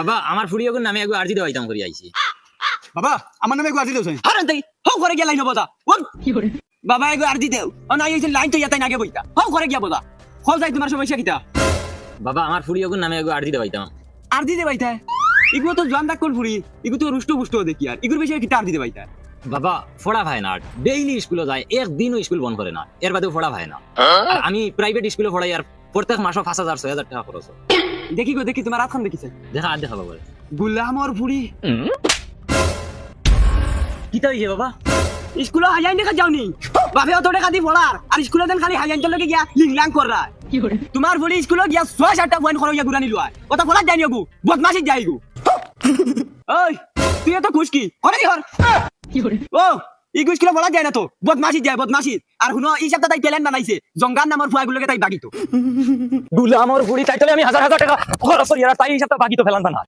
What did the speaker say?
বাবা আমার ফুড়ি এখন নামে একবার আরজি দেওয়াইতাম করি আইছি বাবা আমার নামে আরজি দেও হারান তাই হও করে গিয়া লাইন বদা বাবা এগো আরজি দেও না এই লাইন তো ইয়াতাই নাগে বইতা হও করে গিয়া বদা হও যাই তোমার সমস্যা কিতা বাবা আমার ফুড়ি এখন নামে একবার আরজি দেওয়াইতাম আরজি দে বাইতা ইগো তো জোয়ান দাক কোন ফুরি ইগো তো রুষ্ট পুষ্ট দেখি আর ইগুর বেশি কিতা আরজি দে বাইতা বাবা ফোড়া ভাই না ডেইলি স্কুলে যায় একদিনও স্কুল বন্ধ করে না এর বাদেও ফোড়া ভাই না আর আমি প্রাইভেট স্কুলে পড়াই আর প্রত্যেক মাসে 5,000-6,000 টাকা খরচ হয়। দেখি গো দেখি তোমার রাতখান দেখিছে দেখা আর দেখা বাবা গুলামর ফুরি কিতা হইছে বাবা স্কুলে হাজাইন দেখা যাওনি বাপে অত টাকা দি পড়ার আর স্কুলে দেন খালি হাজাইন লগে গিয়া লিংলাং কররা তোমার বলি স্কুলে গিয়া 6-7টা পয়েন্ট খরচ গিয়া গুরানি লয় কত পড়া যাইনি গো বদমাশি যাই গো ওই তুই তো খুশকি করে দি হর ও ইগু স্কুলে পড়া যায় না তো বদমাশি যায় বদমাশি আর হুনো এই সপ্তাহ তাই প্ল্যান বানাইছে জঙ্গার নামর ফুয়াগুলোকে তাই বাগিতো গুলামর ফুড়ি তাই তাহলে আমি 1,000 টাকা খরচ করি আর তাই এই সপ্তাহ বাকি তো ফেলান না